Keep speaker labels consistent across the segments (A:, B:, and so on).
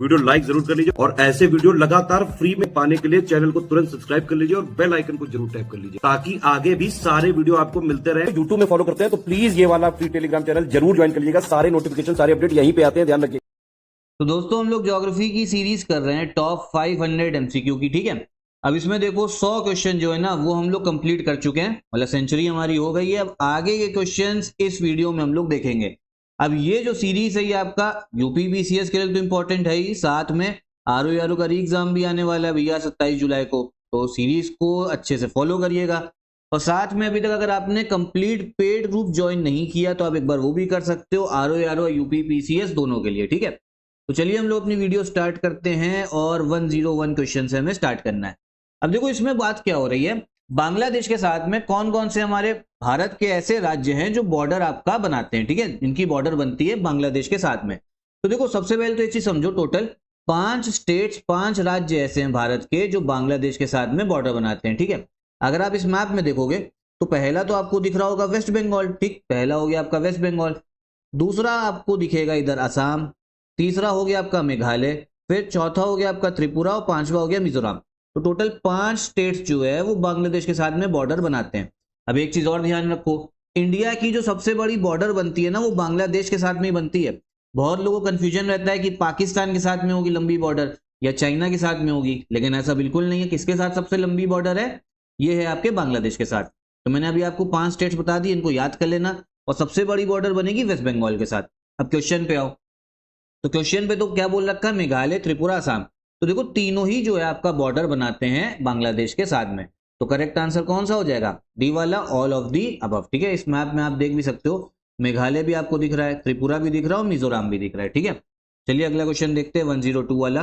A: Video like जरूर कर लीजिए और ऐसे वीडियो लगातार फ्री में पाने के लिए चैनल को तुरंत सब्सक्राइब कर लीजिए और बेल आइकन को जरूर टैप कर लीजिए ताकि आगे भी सारे वीडियो आपको मिलते रहे। यूट्यूब में फॉलो करते हैं तो प्लीज ये वाला फ्री टेलीग्राम चैनल जरूर ज्वाइन कर लीजिएगा। सारे नोटिफिकेशन सारे अपडेट यहीं पे आते हैं, ध्यान रखिए।
B: तो दोस्तों हम लोग ज्योग्राफी की सीरीज कर रहे हैं टॉप 500 एमसीक्यू की, ठीक है। अब इसमें देखो 100 क्वेश्चन जो है ना वो हम लोग कंप्लीट कर चुके हैं, मतलब सेंचुरी हमारी हो गई है। अब आगे के क्वेश्चंस इस वीडियो में हम लोग देखेंगे। अब ये जो सीरीज है ये आपका यूपी बीसीएस के लिए तो इंपॉर्टेंट है ही, साथ में आरओ का री एग्जाम भी आने वाला है भैया 27 जुलाई को, तो सीरीज को अच्छे से फॉलो करिएगा। और साथ में अभी तक अगर आपने कंप्लीट पेड ग्रुप ज्वाइन नहीं किया तो आप एक बार वो भी कर सकते हो, आरओ यूपी बीसीएस दोनों के लिए, ठीक है। तो चलिए हम लोग अपनी वीडियो स्टार्ट करते हैं और 101 क्वेश्चन से हमें स्टार्ट करना है। अब देखो इसमें बात क्या हो रही है, बांग्लादेश के साथ में कौन कौन से हमारे भारत के ऐसे राज्य हैं जो बॉर्डर आपका बनाते हैं, ठीक है, इनकी बॉर्डर बनती है बांग्लादेश के साथ में। तो देखो सबसे पहले तो ये चीज समझो, टोटल 5 स्टेट्स 5 राज्य ऐसे हैं भारत के जो बांग्लादेश के साथ में बॉर्डर बनाते हैं, ठीक है। अगर आप इस मैप में देखोगे तो पहला तो आपको दिख रहा होगा वेस्ट बंगाल, ठीक, पहला हो गया आपका वेस्ट बंगाल। दूसरा आपको दिखेगा इधर असम, तीसरा हो गया आपका मेघालय, फिर चौथा हो गया आपका त्रिपुरा और पांचवा हो गया मिजोरम। तो टोटल 5 स्टेट्स जो है वो बांग्लादेश के साथ में बॉर्डर बनाते हैं। अब एक चीज और ध्यान रखो, इंडिया की जो सबसे बड़ी बॉर्डर बनती है ना वो बांग्लादेश के साथ में ही बनती है। बहुत लोगों को कंफ्यूजन रहता है कि पाकिस्तान के साथ में होगी लंबी बॉर्डर या चाइना के साथ में होगी, लेकिन ऐसा बिल्कुल नहीं है। किसके साथ सबसे लंबी बॉर्डर है? ये है आपके बांग्लादेश के साथ। तो मैंने अभी आपको 5 स्टेट्स बता दी, इनको याद कर लेना। और सबसे बड़ी बॉर्डर बनेगी वेस्ट बंगाल के साथ। अब क्वेश्चन पे आओ, तो क्वेश्चन पे तो क्या बोल रखा है, मेघालय त्रिपुरा असम। तो देखो तीनों ही जो है आपका बॉर्डर बनाते हैं बांग्लादेश के साथ में। तो करेक्ट आंसर कौन सा हो जाएगा? डी वाला, ऑल ऑफ दी अबव, ठीक है। इस मैप में आप देख भी सकते हो, मेघालय भी आपको दिख रहा है, त्रिपुरा भी दिख रहा है और मिजोरम भी दिख रहा है, ठीक है। चलिए अगला क्वेश्चन देखते हैं 102 वाला।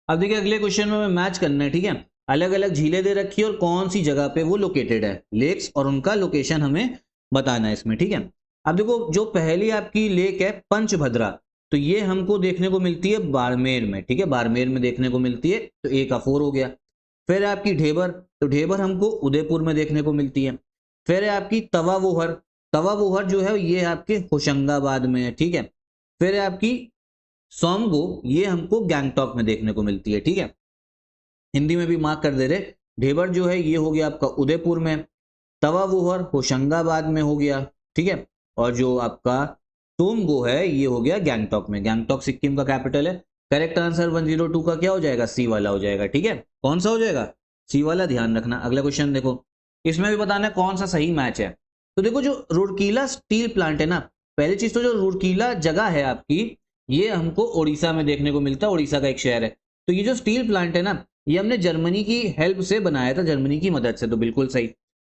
B: अब देखिए अगले क्वेश्चन में हमें मैच करना है, ठीक है। अलग अलग झीलें दे रखी है और कौन सी जगह पे वो लोकेटेड है, लेक्स, और उनका लोकेशन हमें बताना है इसमें, ठीक है। अब देखो जो पहली आपकी लेक है पंचभद्रा, तो ये हमको देखने को मिलती है बाड़मेर में, ठीक है, बाड़मेर में देखने को मिलती है। तो ए का 4 हो गया। फिर है आपकी ढेबर, तो ढेबर हमको उदयपुर में देखने को मिलती है। फिर है आपकी तवावोहर, तवावोहर जो है ये आपके होशंगाबाद में है, ठीक है। फिर है आपकी सोमगो, ये हमको गैंगटॉक में देखने को मिलती है, ठीक है। हिंदी में भी मार्क कर दे रहे, ढेबर जो है ये हो गया आपका उदयपुर में, तवावोहर होशंगाबाद में हो गया, ठीक है। और जो आपका सोमगो है ये हो गया गैंगटॉक में। गैंगटॉक सिक्किम का कैपिटल है। करेक्ट आंसर 102 का क्या हो जाएगा? सी वाला हो जाएगा, ठीक है। कौन सा हो जाएगा? सी वाला, ध्यान रखना। अगला क्वेश्चन देखो, इसमें भी बताना है कौन सा सही मैच है। तो देखो जो रूरकीला स्टील प्लांट है ना, पहली चीज तो जो रूरकीला जगह है आपकी, ये हमको उड़ीसा में देखने को मिलता है, उड़ीसा का एक शहर है। तो ये जो स्टील प्लांट है ना, ये हमने जर्मनी की हेल्प से बनाया था, जर्मनी की मदद से, तो बिल्कुल सही।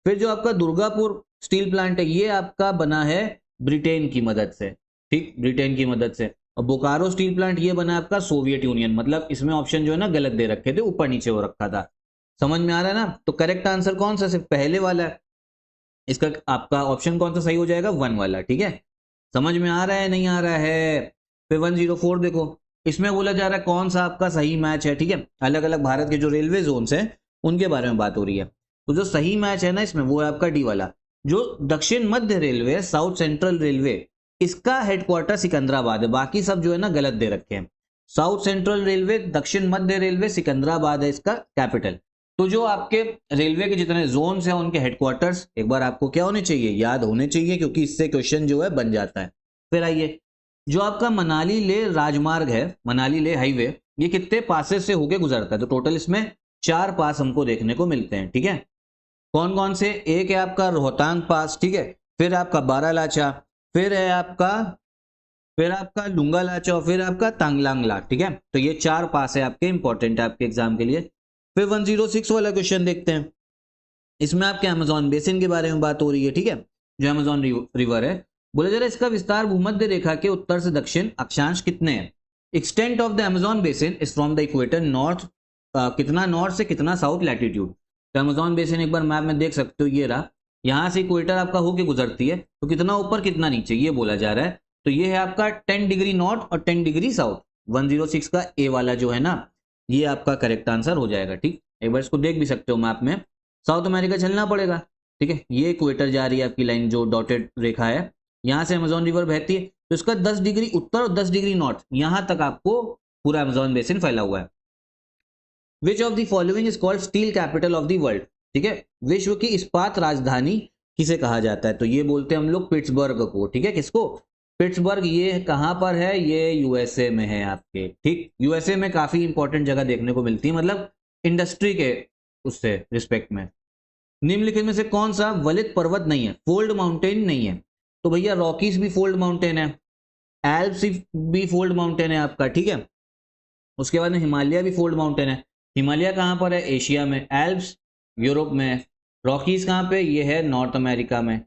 B: फिर जो आपका दुर्गापुर स्टील प्लांट है ये आपका बना है ब्रिटेन की मदद से, ठीक, ब्रिटेन की मदद से। और बोकारो स्टील प्लांट ये बना आपका सोवियत यूनियन, मतलब इसमें ऑप्शन जो है ना गलत दे रखे थे, ऊपर नीचे हो रखा था। समझ में आ रहा है ना? तो करेक्ट आंसर कौन सा? सिर्फ पहले वाला है। इसका आपका ऑप्शन कौन सा सही हो जाएगा? 1 वाला, ठीक है। समझ में आ रहा है नहीं आ रहा है? फिर 104 देखो, इसमें बोला जा रहा है कौन सा आपका सही मैच है, ठीक है। अलग अलग भारत के जो रेलवे जोन्स हैं उनके बारे में बात हो रही है। तो जो सही मैच है ना इसमें वो है आपका डी वाला। जो दक्षिण मध्य रेलवे, साउथ सेंट्रल रेलवे, इसका हेडक्वार्टर सिकंदराबाद है। बाकी सब जो है ना गलत दे रखे हैं। साउथ सेंट्रल रेलवे, दक्षिण मध्य रेलवे, सिकंदराबाद है इसका कैपिटल। तो जो आपके रेलवे के जितने जोन हैं उनके हेडक्वार्टर्स एक बार आपको क्या होने चाहिए? याद होने चाहिए, क्योंकि इससे क्वेश्चन जो है बन जाता है। फिर आइए, जो आपका मनाली ले राजमार्ग है, मनाली ले हाईवे, ये कितने पासेस से होके गुजरता है? तो टोटल इसमें 4 पास हमको देखने को मिलते हैं, ठीक है। कौन कौन से? एक है आपका रोहतांग पास, ठीक है। फिर आपका बारालाचा, फिर है आपका लुंगा लाचा और फिर आपका तांगलांग ला, ठीक है। तो ये 4 पास है आपके, इंपॉर्टेंट है आपके एग्जाम के लिए। फिर 106 वाला क्वेश्चन देखते हैं। इसमें आपके अमेजोन बेसिन के बारे में बात हो रही है, ठीक है। जो अमेजोन रिवर है, बोला जा रहा है इसका विस्तार भूमध्य रेखा के उत्तर से दक्षिण अक्षांश कितने हैं? Extent of the Amazon basin is from the equator north, कितना नॉर्थ से कितना साउथ लैटिट्यूड। तो अमेजोन बेसिन एक बार मैप में देख सकते हो, ये रहा। यहां से इक्वेटर आपका होके गुजरती है, तो कितना ऊपर कितना नीचे ये बोला जा रहा है। तो ये है आपका 10 डिग्री नॉर्थ और 10 डिग्री साउथ। 106 का ए वाला जो है ना ये आपका करेक्ट आंसर हो जाएगा, ठीक। एक बार इसको देख भी सकते हो मैप में। साउथ अमेरिका चलना पड़ेगा, ठीक है। ये इक्वेटर जा रही है आपकी लाइन, जो डॉटेड रेखा है, यहां से अमेजोन रिवर बहती है। तो इसका 10 डिग्री उत्तर और 10 डिग्री नॉर्थ, यहां तक आपको पूरा अमेजोन बेसिन फैला हुआ है। विच of the following is called steel capital of the world, ठीक है, विश्व की इस्पात राजधानी किसे कहा जाता है? तो ये बोलते हैं हम लोग पिट्सबर्ग को, ठीक है, किसको? पिट्सबर्ग। ये कहां पर है? ये यूएसए में है आपके, ठीक। यूएसए में काफी इंपॉर्टेंट जगह देखने को मिलती है, मतलब इंडस्ट्री के उससे रिस्पेक्ट में। निम्नलिखित में से कौन सा वलित पर्वत नहीं है, फोल्ड माउंटेन नहीं है? तो भैया रॉकीज भी फोल्ड माउंटेन है, एल्प्स भी फोल्ड माउंटेन है आपका, ठीक है। उसके बाद में हिमालय भी फोल्ड माउंटेन है। हिमालय कहाँ पर है? एशिया में। एल्प्स यूरोप में है। रॉकीज कहाँ पे? ये है नॉर्थ अमेरिका में।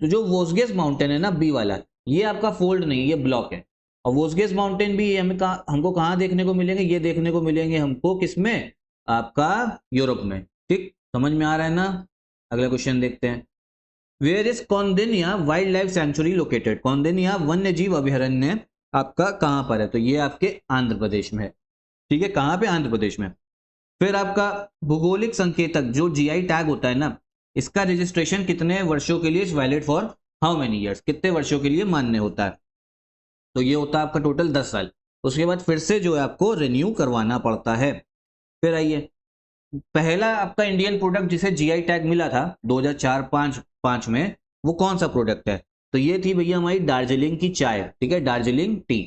B: तो जो वोस्गेस माउंटेन है ना, बी वाला, ये आपका फोल्ड नहीं, ये ब्लॉक है। और वोस्गेस माउंटेन भी हमको कहाँ देखने को मिलेंगे? ये देखने को मिलेंगे हमको किसमें? आपका यूरोप में, ठीक। समझ में आ रहा है ना? अगला क्वेश्चन देखते हैं। Where is Koundinya wildlife sanctuary located? Koundinya वन्य जीव अभयारण्य आपका कहाँ पर है? तो ये आपके आंध्र प्रदेश में है, ठीक है। कहाँ पे? आंध्र प्रदेश में। फिर आपका भूगोलिक संकेतक जो जीआई टैग होता है ना, इसका रजिस्ट्रेशन कितने वर्षों के लिए valid for how many years? कितने वर्षों के लिए मान्य होता है? तो ये होता है आपका टोटल 10 साल। उसके बाद फिर से जो है आपको रिन्यू करवाना पड़ता है। फिर आइए, पहला आपका इंडियन प्रोडक्ट जिसे जीआई टैग मिला था 2004-5 में, वो कौन सा प्रोडक्ट है? तो ये थी भैया हमारी दार्जिलिंग की चाय, ठीक है, दार्जिलिंग टी।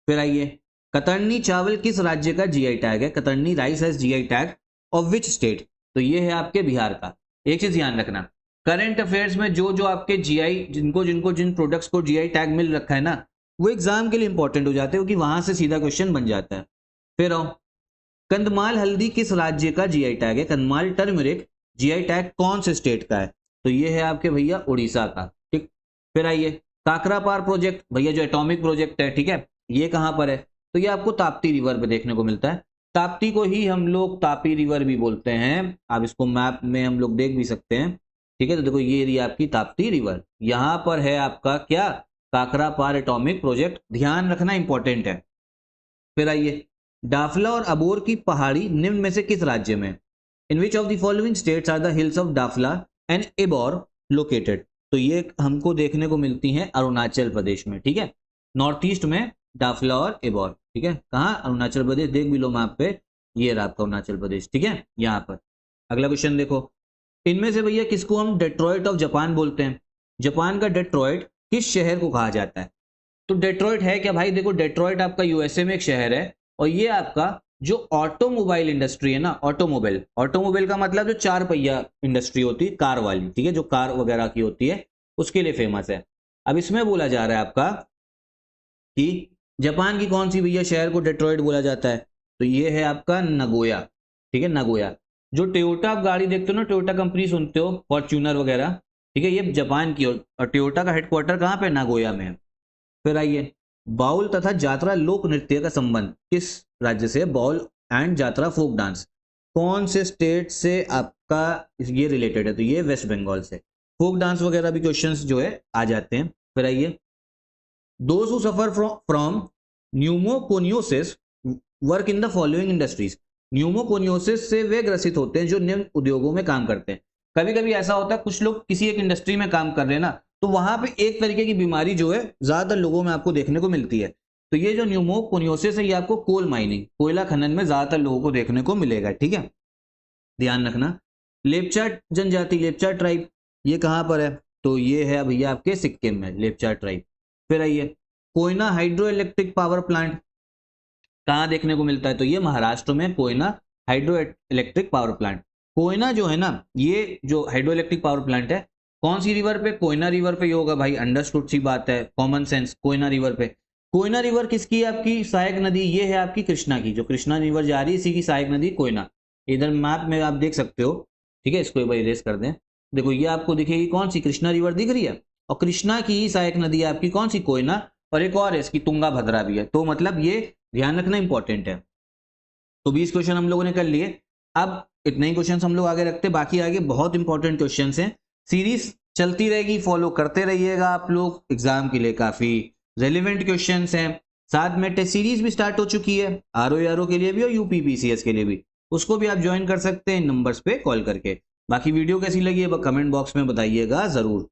B: फिर आइए, कतरनी चावल किस राज्य का जीआई टैग है? कतरनी rice has GI tag of which state? तो ये है आपके बिहार का। एक चीज ध्यान रखना, करंट अफेयर्स में जो जो आपके जीआई जिन प्रोडक्ट्स को जीआई टैग मिल रखा है ना, वो एग्जाम के लिए इंपॉर्टेंट हो जाते हैं, क्योंकि वहां से सीधा क्वेश्चन बन जाता है। फिर आओ, कंदमाल हल्दी किस राज्य का जीआई टैग है? कंदमाल टर्मरिक जीआई टैग कौन से स्टेट का है? तो ये है आपके भैया उड़ीसा का, ठीक। फिर आइए, काकरापार प्रोजेक्ट, भैया जो एटॉमिक प्रोजेक्ट है, ठीक है, ये कहां पर है? तो ये आपको ताप्ती रिवर पे देखने को मिलता है। ताप्ती को ही हम लोग तापी रिवर भी बोलते हैं। आप इसको मैप में हम लोग देख भी सकते हैं, ठीक है। तो देखो ये रही आपकी ताप्ती रिवर, यहां पर है आपका क्या? Kakrapar atomic project. ध्यान रखना इंपॉर्टेंट है। फिर आइए, डाफला और अबोर की पहाड़ी निम्न में से किस राज्य में? In which of the following states are the hills of Dafla and Abor located? तो ये हमको देखने को मिलती हैं अरुणाचल प्रदेश में, ठीक है। नॉर्थ ईस्ट में डाफला और एबोर, ठीक है। कहाँ? अरुणाचल प्रदेश। देख भी लो मैप पे, ये रहा आपका अरुणाचल प्रदेश, ठीक है, यहाँ पर। अगला क्वेश्चन देखो, इनमें से भैया किसको हम डेट्रॉइट ऑफ जापान बोलते हैं? जापान का डेट्रॉइट किस शहर को कहा जाता है? तो डेट्रॉइट है क्या भाई? देखो डेट्रॉइट आपका यूएसए में एक शहर है, और ये आपका जो ऑटोमोबाइल इंडस्ट्री है ना, ऑटोमोबाइल का मतलब जो 4 पहिया इंडस्ट्री होती है, कार वाली, ठीक है, जो कार वगैरह की होती है, उसके लिए फेमस है। अब इसमें बोला जा रहा है आपका कि जापान की कौन सी भैया शहर को डेट्रॉइट बोला जाता है? तो ये है आपका नगोया, ठीक है, नगोया। जो टोयोटा आप गाड़ी देखते हो ना, टोयोटा कंपनी सुनते हो, फॉर्च्यूनर वगैरह, ठीक है, ये जापान की, और टोयोटा का हेडक्वार्टर कहाँ पे? नागोया में है। फिर आइए, बाउल तथा जात्रा लोक नृत्य का संबंध किस राज्य से? Baul and Jatra folk dance कौन से स्टेट से आपका ये रिलेटेड है? तो ये वेस्ट बंगाल से। फोक डांस वगैरह भी क्वेश्चंस जो है आ जाते हैं। फिर आइए, those who suffer from pneumoconiosis work in the following industries? Pneumoconiosis से वे ग्रसित होते हैं जो निम्न उद्योगों में काम करते हैं। कभी कभी ऐसा होता है, कुछ लोग किसी एक इंडस्ट्री में काम कर रहे हैं ना, तो वहां पे एक तरीके की बीमारी जो है ज्यादातर लोगों में आपको देखने को मिलती है। तो ये जो न्यूमोकोनियोसिस है, ये आपको कोल माइनिंग, कोयला खनन में ज्यादातर लोगों को देखने को मिलेगा, ठीक है, ध्यान रखना। लेपचा जनजाति, लेपचा ट्राइब, ये कहां पर है? तो ये है भैया आपके सिक्किम में, लेपचा ट्राइब। फिर आइए, Koyna hydro electric power plant कहां देखने को मिलता है? तो ये महाराष्ट्र में Koyna hydro electric power plant. Koyna जो है ना, ये जो हाइड्रो इलेक्ट्रिक पावर प्लांट है, कौन सी रिवर पे? कोयना रिवर पे ही होगा भाई, अंडरस्टूड सी बात है, कॉमन सेंस, कोयना रिवर पे। कोयना रिवर किसकी है? आपकी सहायक नदी, ये है आपकी कृष्णा की, जो कृष्णा रिवर जा रही है, इसी की सहायक नदी कोयना। इधर मैप में आप देख सकते हो, ठीक है, इसको एक बार इरेज कर दें। देखो ये आपको दिखेगी कौन सी? कृष्णा रिवर दिख रही है, और कृष्णा की ही सहायक नदी है आपकी कौन सी? कोयना। और एक और है इसकी, तुंगा भद्रा भी है। तो मतलब ये ध्यान रखना इंपॉर्टेंट है। तो 20 क्वेश्चन हम लोगों ने कर लिए। अब इतने ही क्वेश्चन हम लोग आगे रखते, बाकी आगे बहुत इंपॉर्टेंट क्वेश्चन हैं। सीरीज चलती रहेगी, फॉलो करते रहिएगा आप लोग, एग्जाम के लिए काफी रेलिवेंट क्वेश्चंस हैं। साथ में टेस्ट सीरीज भी स्टार्ट हो चुकी है, आरओ के लिए भी और यूपीपीसीएस के लिए भी, उसको भी आप ज्वाइन कर सकते हैं नंबर्स पे कॉल करके। बाकी वीडियो कैसी लगी है कमेंट बॉक्स में बताइएगा जरूर।